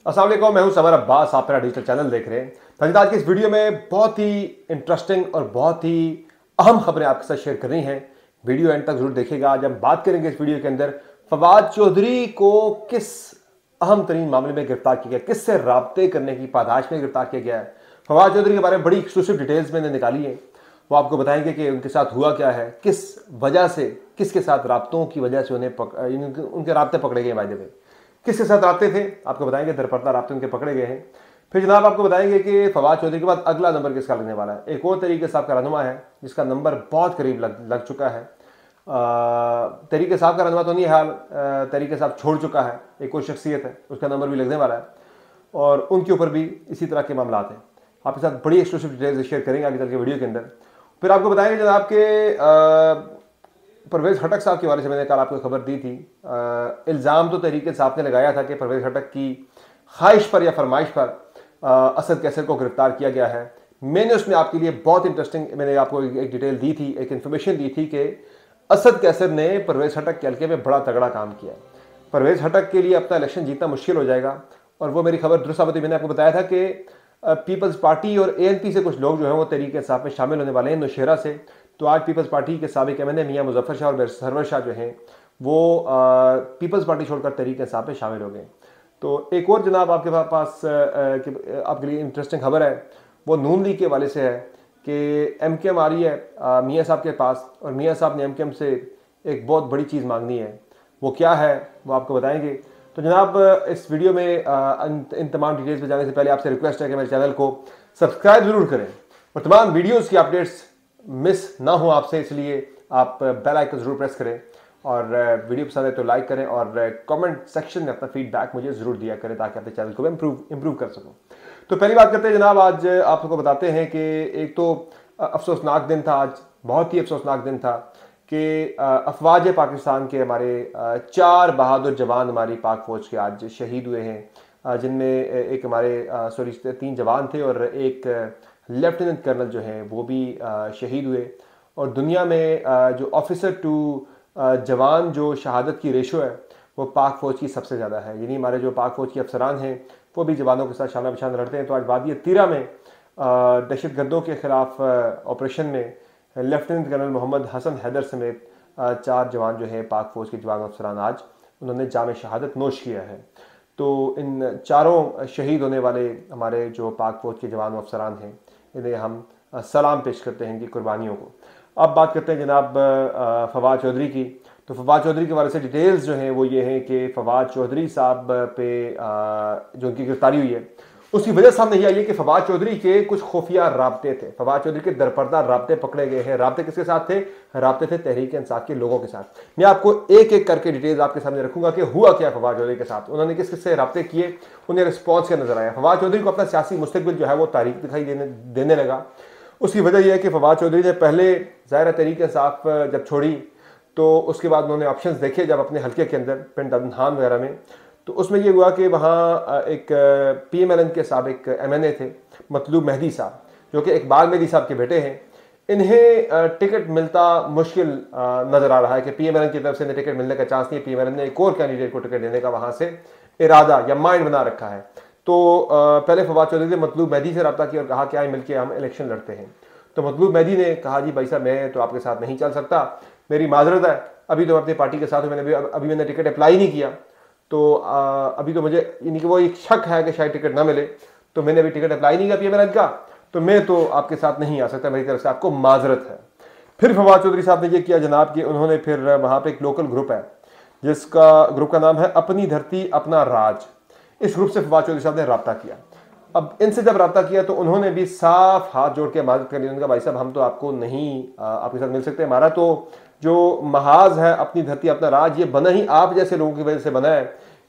अस्सलाम वालेकुम, मैं हूं समर अब्बास। आप मेरा डिजिटल चैनल देख रहे हैं। तो आज की इस वीडियो में बहुत ही इंटरेस्टिंग और बहुत ही अहम खबरें आपके साथ शेयर करनी है। वीडियो एंड तक जरूर देखिएगा। आज हम बात करेंगे इस वीडियो के अंदर फवाद चौधरी को किस अहम तरीन मामले में गिरफ्तार किया गया, किससे राब्ते करने की पादाश में गिरफ्तार किया गया है। फवाद चौधरी के बारे में बड़ी एक्सक्लूसिव डिटेल्स मैंने निकाली है। वो आपको बताएंगे कि उनके साथ हुआ क्या है, किस वजह से, किसके साथ राब्तों की वजह से उनके राब्ते पकड़े गए, वायदे में किसके साथ राब्ते थे आपको बताएंगे। दरपर्दा राब्ते उनके पकड़े गए हैं। फिर जनाब आपको बताएंगे कि फवाद चौधरी के बाद अगला नंबर किसका लगने वाला है। एक और तरीके साहब का रहनुमा है जिसका नंबर बहुत करीब लग चुका है। तरीके साहब का रहनुमा तो नहीं हाल, तरीके साहब छोड़ चुका है। एक और शख्सियत है, उसका नंबर भी लगने वाला है और उनके ऊपर भी इसी तरह के मामला हैं। आपके साथ बड़ी एक्सक्लूसिव डिटेल्स शेयर करेंगे आगे चल के वीडियो के अंदर। फिर आपको बताएंगे जनाब के परवेज़ खटक साहब के बारे से मैंने कल आपको खबर दी थी। इल्ज़ाम तो तहरीक साहब ने लगाया था कि परवेज़ खटक की ख्वाहिश पर या फरमाइश पर असद कैसर को गिरफ्तार किया गया है। मैंने उसमें आपके लिए बहुत इंटरेस्टिंग मैंने आपको एक डिटेल दी थी, एक इन्फॉर्मेशन दी थी कि असद कैसर ने परवेज़ खटक के हल्के में बड़ा तगड़ा काम किया। परवेज़ खटक के लिए अपना इलेक्शन जीतना मुश्किल हो जाएगा और वो मेरी खबर दुरुस्त साबित। मैंने आपको बताया था कि पीपल्स पार्टी और ANP से कुछ लोग जो हैं वो तहरीक इंसाफ में शामिल होने वाले हैं, नौशेरा से। तो आज पीपल्स पार्टी के साबिक MNA मियां मुजफ्फर शाह और सरवर शाह जो हैं वो पीपल्स पार्टी छोड़कर तहरीक इंसाफ में शामिल हो गए। तो एक और जनाब आपके पास आपके लिए इंटरेस्टिंग खबर है, वो नून लीग के वाले से है कि MKM आ रही है मियाँ साहब के पास और मियाँ साहब ने MKM से एक बहुत बड़ी चीज़ मांगनी है। वो क्या है वो आपको बताएंगे। तो जनाब इस वीडियो में इन तमाम डिटेल्स पे जाने से पहले आपसे रिक्वेस्ट है कि मेरे चैनल को सब्सक्राइब जरूर करें और तमाम वीडियोस की अपडेट्स मिस ना हो आपसे, इसलिए आप बेल आइकन जरूर प्रेस करें और वीडियो पसंद है तो लाइक करें और कमेंट सेक्शन में अपना फीडबैक मुझे जरूर दिया करें ताकि अपने चैनल को इम्प्रूव कर सकूं। तो पहली बात करते हैं जनाब, आज आप सबको बताते हैं कि एक तो अफसोसनाक दिन था, आज बहुत ही अफसोसनाक दिन था कि अफवाज पाकिस्तान के हमारे 4 बहादुर जवान हमारी पाक फौज के आज शहीद हुए हैं, जिनमें एक हमारे 3 जवान थे और एक लेफ्टिनेंट कर्नल जो हैं वो भी शहीद हुए। और दुनिया में जो ऑफिसर टू जवान जो शहादत की रेशो है वो पाक फौज की सबसे ज़्यादा है। यानी हमारे जो पाक फौज के अफसरान हैं वो भी जवानों के साथ शाना बशान लड़ते हैं। तो आज वादी तीरा में दहशत गर्दों के खिलाफ ऑपरेशन में लेफ्टिनेंट कर्नल मोहम्मद हसन हैदर समेत 4 जवान जो हैं पाक फौज के जवान अफसरान आज उन्होंने जाम शहादत नोश किया है। तो इन चारों शहीद होने वाले हमारे जो पाक फौज के जवान अफसरान हैं इन्हें हम सलाम पेश करते हैं इनकी कुर्बानियों को। अब बात करते हैं जनाब फवाद चौधरी की। तो फवाद चौधरी के बारे से डिटेल्स जो हैं वो ये हैं कि फवाद चौधरी साहब पे जो उनकी गिरफ्तारी हुई है उसकी वजह सामने यह आई है कि फवाद चौधरी के कुछ खुफिया राब्ते थे। फवाद चौधरी के दरपर्दा राब्ते पकड़े गए हैं। राब्ते किसके साथ थे? राब्ते थे तहरीक इंसाफ के लोगों के साथ। मैं आपको एक एक करके डिटेल्स आपके सामने रखूंगा कि हुआ क्या फवाद चौधरी के साथ, उन्होंने किस किससे राब्ते किए, उन्हें रिस्पॉन्स क्या नजर आया। फवाद चौधरी को अपना सियासी मुस्तकबिल जो है वो तारीख दिखाई देने लगा। उसकी वजह यह है कि फवाद चौधरी ने पहले ज़ाहिर तहरीक इंसाफ जब छोड़ी तो उसके बाद उन्होंने ऑप्शंस देखे जब अपने हल्के के अंदर पिंड अदनान वगैरह में। तो उसमें यह हुआ कि वहाँ एक PMLN के साबिक MNA थे मतलूब मेहदी साहब, जो कि इकबाल मेहदी साहब के बेटे हैं। इन्हें टिकट मिलता मुश्किल नज़र आ रहा है कि PMLN की तरफ से इन्हें टिकट मिलने का चांस नहीं है। PMLN ने एक और कैंडिडेट को टिकट देने का वहाँ से इरादा या माइंड बना रखा है। तो पहले फवाद चौधरी ने मतलूब मेहदी से रब्ता किया और कहा कि आए मिलके हम इलेक्शन लड़ते हैं। तो मतलूब मेहदी ने कहा जी भाई साहब मैं तो आपके साथ नहीं चल सकता, मेरी माजरत है, अभी तो अपनी पार्टी के साथ हूँ, मैंने टिकट अप्लाई नहीं किया। तो अभी तो मुझे यानी कि वो एक शक है कि शायद टिकट ना मिले, तो मैंने अभी टिकट अप्लाई नहीं किया PMLN का, तो मैं तो आपके साथ नहीं आ सकता, मेरी तरफ से आपको माजरत है। फिर फवाद चौधरी साहब ने ये किया जनाब कि उन्होंने फिर वहाँ पे एक लोकल ग्रुप है जिसका ग्रुप का नाम है अपनी धरती अपना राज। इस ग्रुप से फवाद चौधरी साहब ने रब्ता किया। अब इनसे जब रब्ता किया तो उन्होंने भी साफ हाथ जोड़ के माजरत कर ली। उन्होंने कहा भाई साहब हम तो आपको नहीं आपके साथ मिल सकते, हमारा तो जो महाज है अपनी धरती अपना राज ये बना ही आप जैसे लोगों की वजह से बना है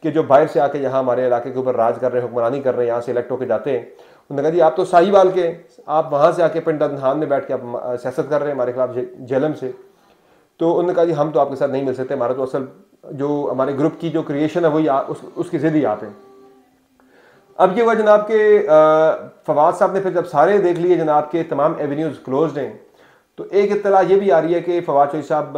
कि जो बाहर से आके यहाँ हमारे इलाके के ऊपर राज कर रहे हैं, हुक्मरानी कर रहे हैं, यहाँ से इलेक्ट होकर जाते हैं। उन्होंने कहा जी आप तो साहिवाल के, आप वहाँ से आके पिंड अदनान में बैठ के आप सियासत कर रहे हैं हमारे खिलाफ जेलम से। तो उन्होंने कहा जी हम तो आपके साथ नहीं मिल सकते, हमारा तो असल जो हमारे ग्रुप की जो क्रिएशन है वही उसकी जिद ही आप है। अब ये हुआ जनाब के फवाद साहब ने फिर जब सारे देख लिए जनाब के तमाम एवेन्यूज़ क्लोज्ड हैं तो एक इत्तला ये भी आ रही है कि फवाद चौधरी साहब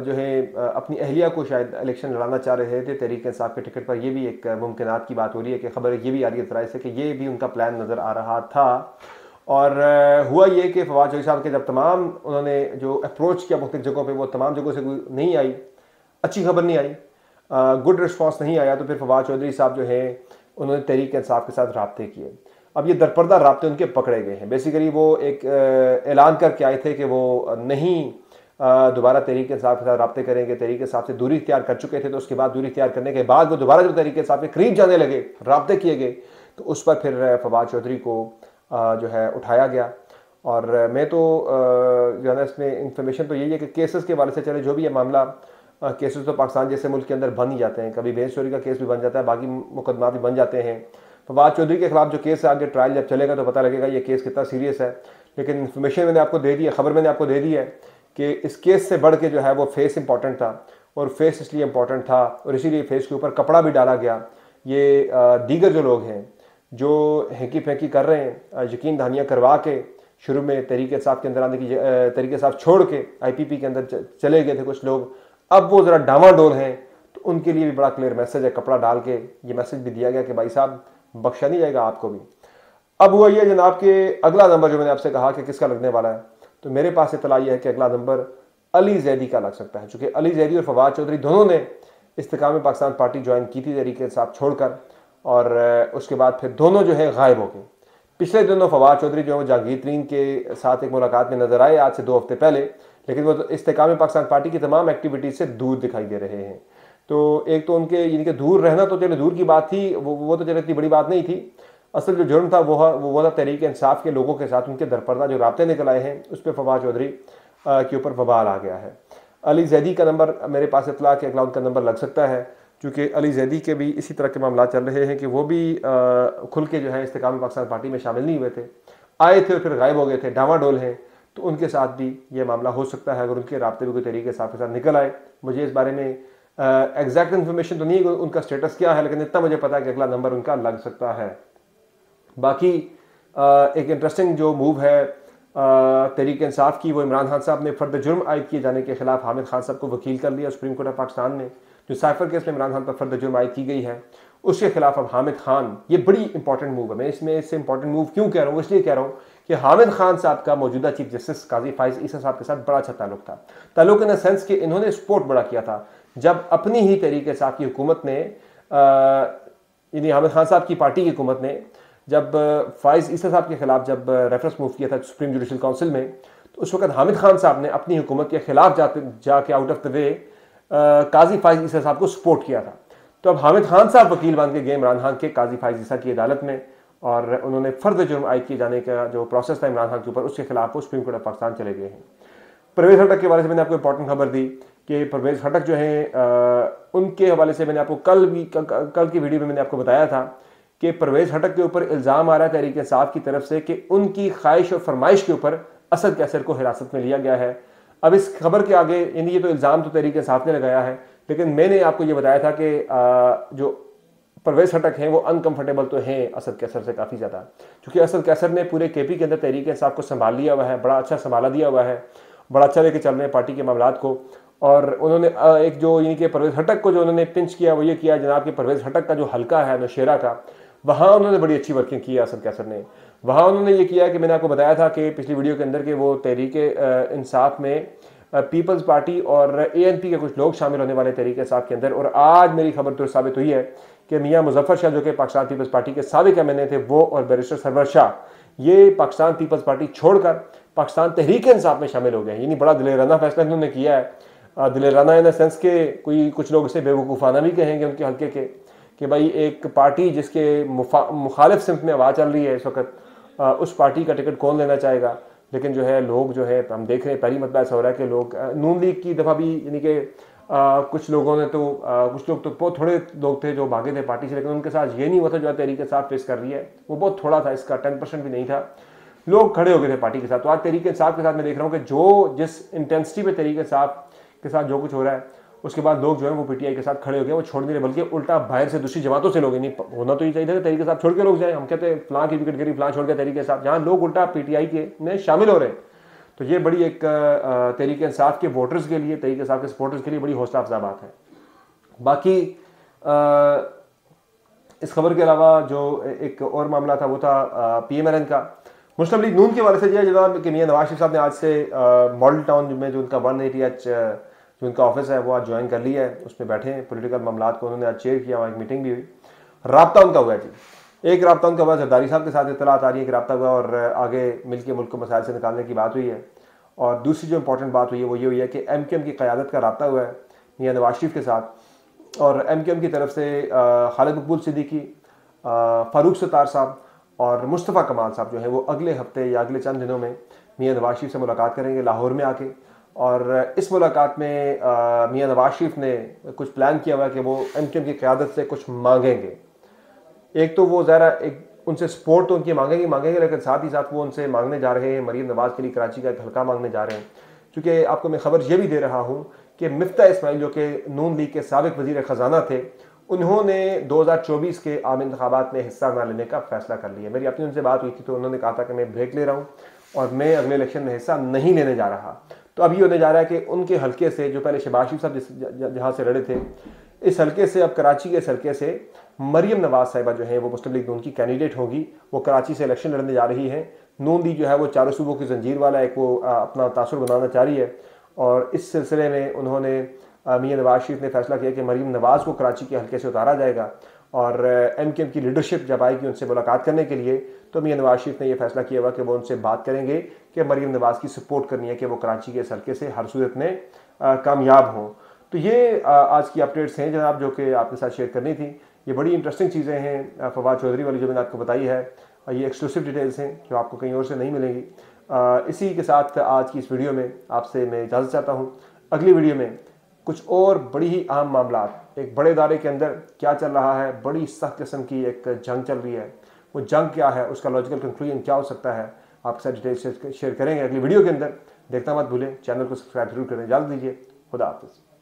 जो है अपनी अहलिया को शायद इलेक्शन लड़ाना चाह रहे थे तहरीक इंसाफ के टिकट पर। ये भी एक मुमकिनात की बात हो रही है कि खबर ये भी आ रही है इस तरह से कि ये भी उनका प्लान नज़र आ रहा था। और हुआ ये कि फवाद चौधरी साहब के जब तमाम उन्होंने जो अप्रोच किया मुख्तलिफ जगहों पर, वो तमाम जगहों से कोई नहीं आई, अच्छी खबर नहीं आई, गुड रिस्पॉन्स नहीं आया। तो फिर फवाद चौधरी साहब जो है उन्होंने तहरीक इंसाफ के साथ राब्ते किए। अब ये दरपर्दा राब्ते उनके पकड़े गए हैं। बेसिकली वो एक ऐलान करके आए थे कि वो नहीं दोबारा तहरीक इंसाफ के साथ राब्ते करेंगे, तहरीक इंसाफ से दूरी इख्तियार कर चुके थे। तो उसके बाद दूरी इख्तियार करने के बाद वो दोबारा जब तहरीक इंसाफ के करीब जाने लगे, राब्ते किए गए, तो उस पर फिर फवाद चौधरी को जो है उठाया गया। और मैं तो जो है ना इसमें इंफॉर्मेशन तो यही है कि केसेस के वाले से चले जो भी है मामला, केसेस तो पाकिस्तान जैसे मुल्क के अंदर बन ही जाते हैं। कभी बेस चोरी का केस भी बन जाता है, बाकी मुकदमा भी बन जाते हैं। फवाद चौधरी के खिलाफ जो केस है, आगे ट्रायल जब चलेगा तो पता लगेगा ये केस कितना सीरियस है। लेकिन इन्फॉर्मेशन मैंने आपको दे दी है, खबर मैंने आपको दे दी है कि इस केस से बढ़ के जो है वो फेस इंपॉर्टेंट था। और फेस इसलिए इंपॉर्टेंट था और इसीलिए फेस के ऊपर कपड़ा भी डाला गया। ये दीगर जो लोग हैं जो हैंकी फेंकी कर रहे हैं, यकीन दहानियाँ करवा के शुरू में तहरीक इंसाफ के अंदर आने की, तहरीक इंसाफ छोड़ के IPP के अंदर चले गए थे कुछ लोग, अब वो ज़रा डामाडोल हैं। तो उनके लिए भी बड़ा क्लियर मैसेज है, कपड़ा डाल के ये मैसेज भी दिया गया कि भाई साहब बख्शा नहीं जाएगा आपको भी। अब हुआ ये जनाब के अगला नंबर जो मैंने आपसे कहा कि किसका लगने वाला है, तो मेरे पास इत्तला ये है कि अगला नंबर अली जैदी का लग सकता है। चूँकि अली जैदी और फवाद चौधरी दोनों ने इस्तेकाम पाकिस्तान पार्टी ज्वाइन की थी तहरीक इंसाफ छोड़कर, और उसके बाद फिर दोनों जो है गायब हो गए। पिछले दिनों फवाद चौधरी जो है जहांगीर तरीन के साथ एक मुलाकात में नजर आए आज से 2 हफ्ते पहले, लेकिन वो इस्तेकाम पाकिस्तान पार्टी की तमाम एक्टिविटीज से दूर दिखाई दे रहे हैं। तो एक तो उनके यानी कि दूर रहना तो चलो दूर की बात थी, वो तो चलो इतनी बड़ी बात नहीं थी। असल जो जुर्म था वो था तहरीक इंसाफ के लोगों के साथ उनके दरपर्दा जो राब्ते निकल आए हैं, उस पर फवाद चौधरी के ऊपर बवाल आ गया है। अली जैदी का नंबर मेरे पास इतला के अगला उनका नंबर लग सकता है, क्योंकि अली जैदी के भी इसी तरह के मामला चल रहे हैं कि वो भी खुल के जो है इस्तेकाम पाकिस्तान पार्टी में शामिल नहीं हुए थे, आए थे और फिर गायब हो गए थे, डामाडोल हैं। तो उनके साथ भी ये मामला हो सकता है अगर उनके राब्ते भी कोई तरीके साथ के साथ निकल आए। मुझे इस बारे में एग्जैक्ट इन्फॉर्मेशन तो नहीं है उनका स्टेटस क्या है, लेकिन इतना मुझे पता है कि अगला नंबर उनका लग सकता है। बाकी एक इंटरेस्टिंग जो मूव है तहरीक इंसाफ की, वो इमरान खान साहब ने फर्द जुर्म आयद किए जाने के खिलाफ हामिद खान साहब को वकील कर लिया सुप्रीम कोर्ट ऑफ पाकिस्तान में। जो साइफर केस में इमरान खान पर फर्द जुर्म आयद की गई है उसके खिलाफ अब हामिद खान, ये बड़ी इंपॉर्टेंट मूव है। मैं इससे इंपॉर्टेंट मूव क्यों कह रहा हूँ, इसलिए कह रहा हूँ कि हामिद खान साहब का मौजूदा चीफ जस्टिस काजी फाइज ईसा साहब के साथ बड़ा अच्छा ताल्लुक था। ताल्लुक इन द सेंस कि इन्होंने सपोर्ट बड़ा किया था जब अपनी ही तहरीक इंसाफ की हुकूमत ने, यानी हामिद खान साहब की पार्टी की हुकूमत ने जब फाइज ईसा साहब के खिलाफ जब रेफरेंस मूव किया था सुप्रीम जुडिशल काउंसिल में, तो उस वक्त हामिद खान साहब ने अपनी हुकूमत के खिलाफ जाके आउट ऑफ द वे काजी फाइज ईसा साहब को सपोर्ट किया था। तो अब हामिद खान साहब वकील बन के गए इमरान खान के काजी फाइज ईसा की अदालत में, और उन्होंने फर्द जुर्म आयद किए जाने का जो प्रोसेस था इमरान खान के ऊपर, उसके खिलाफ वो सुप्रीम कोर्ट ऑफ पाकिस्तान चले गए हैं। परवेज खटक के बारे से मैंने आपको इंपॉर्टेंट खबर दी कि परवेज खटक जो है उनके हवाले से मैंने आपको कल की वीडियो में मैंने आपको बताया था कि परवेज खटक के ऊपर इल्ज़ाम आ रहा है तहरीक इंसाफ की तरफ से कि उनकी ख्वाहिश और फरमाइश के ऊपर असद कैसर को हिरासत में लिया गया है। अब इस खबर के आगे यानी ये तो इल्ज़ाम तो तहरीक इंसाफ ने लगाया है, लेकिन मैंने आपको ये बताया था कि जो परवेज खटक हैं वो अनकंफर्टेबल तो हैं असद कैसर से काफ़ी ज़्यादा, क्योंकि असद कैसर ने पूरे KP के अंदर तहरीक इंसाफ को संभाल लिया हुआ है, बड़ा अच्छा संभाला दिया हुआ है, बड़ा अच्छा लेके चल रहे हैं पार्टी के मामलात को। और उन्होंने एक जो यानी कि परवेज खटक को जो उन्होंने पिंच किया वो ये किया जनाब कि परवेज खटक का जो हल्का है नौशेरा का, वहाँ उन्होंने बड़ी अच्छी वर्किंग की है असद कैसर ने। वहाँ उन्होंने ये किया कि मैंने आपको बताया था कि पिछली वीडियो के अंदर कि वो तहरीक इंसाफ में पीपल्स पार्टी और ANP के कुछ लोग शामिल होने वाले तहरीक इंसाफ के अंदर। और आज मेरी खबर तो साबित हुई है कि मियाँ मुजफ्फर शाह जो कि पाकिस्तान पीपल्स पार्टी के साबिक MNA थे, वो और बैरिस्टर सरवर शाह ये पाकिस्तान पीपल्स पार्टी छोड़कर पाकिस्तान तहरीक इंसाफ में शामिल हो गए। यानी बड़ा दिलेराना फैसला इन्होंने किया है। दिलेराना इन द सेंस के कुछ लोग इसे बेवकूफ़ाना भी कहेंगे उनके हल्के के, कि भाई एक पार्टी जिसके मुखालिफ सिम्त में आवाज़ चल रही है इस वक्त, उस पार्टी का टिकट कौन लेना चाहेगा। लेकिन जो है लोग जो है हम देख रहे हैं पहली मतबा ऐसा हो रहा है कि लोग नून लीग की दफ़ा भी यानी कि कुछ लोगों ने तो कुछ लोग तो बहुत थोड़े लोग थे जो भागे थे पार्टी से, लेकिन उनके साथ ये नहीं हुआ था जो तहरीक इंसाफ फेस कर रही है, वो बहुत थोड़ा था, इसका 10% भी नहीं था, लोग खड़े हो गए थे पार्टी के साथ। तो आज तहरीक इंसाफ के साथ मैं देख रहा हूँ कि जो जिस इंटेंसिटी पे तहरीक इंसाफ के साथ जो कुछ हो रहा है, उसके बाद लोग जो है वो PTI के साथ खड़े हो गए, वो छोड़ नहीं रहे, बल्कि उल्टा बाहर से दूसरी जमातों से लोग, नहीं होना तो ये चाहिए था तहरीक इंसाफ छोड़ के लोग जाए, हम कहते हैं फलां की विकेट गिरी फलां छोड़ के तहरीक इंसाफ, जहाँ लोग उल्टा PTI के में शामिल हो रहे हैं। तो ये बड़ी एक तहरीक इंसाफ के वोटर्स के लिए, तहरीक इंसाफ के सपोर्टर्स के लिए बड़ी हौसला अफजा बात है। बाकी इस खबर के अलावा जो एक और मामला था वो था PMLN का। मुस्लिम लीग नून के वाले से जनाब कि मियां नवाज शरीफ साहब ने आज से मॉडल टाउन में जो उनका 180H जो उनका ऑफिस है वो आज ज्वाइन कर लिया है। उसमें बैठे हैं, पोलिटिकल मामला को उन्होंने आज चेयर किया, वहाँ एक मीटिंग भी हुई। राब्ता उनका हुआ है जी, एक राब्ता उनका हुआ, जरदारी साहब के साथ इतलात आ रही है कि राब्ता हुआ और आगे मिल के मुल्क को मसाइल से निकालने की बात हुई है। और दूसरी जो इंपॉर्टेंट बात हुई है वो ये हुई है कि MQM की क़यादत का राब्ता हुआ है मियां नवाज शरीफ के साथ, और MQM की तरफ से खालिद मकबूल सिद्दीकी, फारूक सत्तार साहब और मुस्तफ़ा कमाल साहब जो हैं वो अगले हफ्ते या अगले चंद दिनों में मियां नवाज शरीफ से मुलाकात करेंगे लाहौर में आके। और इस मुलाकात में मियां नवाज शरीफ ने कुछ प्लान किया हुआ है कि वो MQM की क़यादत से कुछ मांगेंगे। एक तो वो ज़रा एक उनसे सपोर्ट तो उनकी मांगेंगे, लेकिन साथ ही साथ वो उनसे मांगने जा रहे हैं मरीम नवाज़ के लिए कराची का एक हल्का मांगने जा रहे हैं। क्योंकि आपको मैं खबर ये भी दे रहा हूँ कि मिफ्ता इस्माइल जो कि नून लीग के साबिक वज़ीर ख़जाना थे, उन्होंने 2024 के आम इंतखाबात में हिस्सा ना लेने का फैसला कर लिया। मेरी अपनी उनसे बात हुई थी तो उन्होंने कहा था कि मैं ब्रेक ले रहा हूँ और मैं अगले इलेक्शन में हिस्सा नहीं लेने जा रहा। तो अभी होने जा रहा है कि उनके हल्के से जो पहले शहबाज शरीफ साहब जहाँ से लड़े थे, इस हल्के से अब कराची के इस हल्के से मरीम नवाज साहिबा जो है वो मुस्लिम लीग नून की कैंडिडेट होगी। वो कराची से इलेक्शन लड़ने जा रही है। नून लीग जो है वो चारों सूबों की जंजीर वाला एक वो अपना तासुर बनाना चाह रही है, और इस सिलसिले में उन्होंने मियां नवाज शरीफ ने फैसला किया कि मरीम नवाज को कराची के हल्के से उतारा जाएगा। और MQM की लीडरशिप जब आएगी उनसे मुलाकात करने के लिए तो मियां नवाज शरीफ ने यह फैसला किया हुआ कि वो उनसे बात करेंगे कि मरीम नवाज की सपोर्ट करनी है कि वो कराची के इस हल्के से हर सूरत में कामयाब हों। तो ये आज की अपडेट्स हैं जनाब जो कि आपके साथ शेयर करनी थी। ये बड़ी इंटरेस्टिंग चीज़ें हैं फवाद चौधरी वाली जो मैंने आपको बताई है, ये एक्सक्लूसिव डिटेल्स हैं जो आपको कहीं और से नहीं मिलेंगी। इसी के साथ आज की इस वीडियो में आपसे मैं इजाज़त चाहता हूँ। अगली वीडियो में कुछ और बड़ी ही अहम मामला, एक बड़े इदारे के अंदर क्या चल रहा है, बड़ी सख्त किस्म की एक जंग चल रही है, वो जंग क्या है, उसका लॉजिकल कंक्लूजन क्या हो सकता है, आपके साथ डिटेल्स शेयर करेंगे अगली वीडियो के अंदर। देखना मत भूलें, चैनल को सब्सक्राइब जरूर करें। इजाज़त दीजिए, खुदा हाफिज़।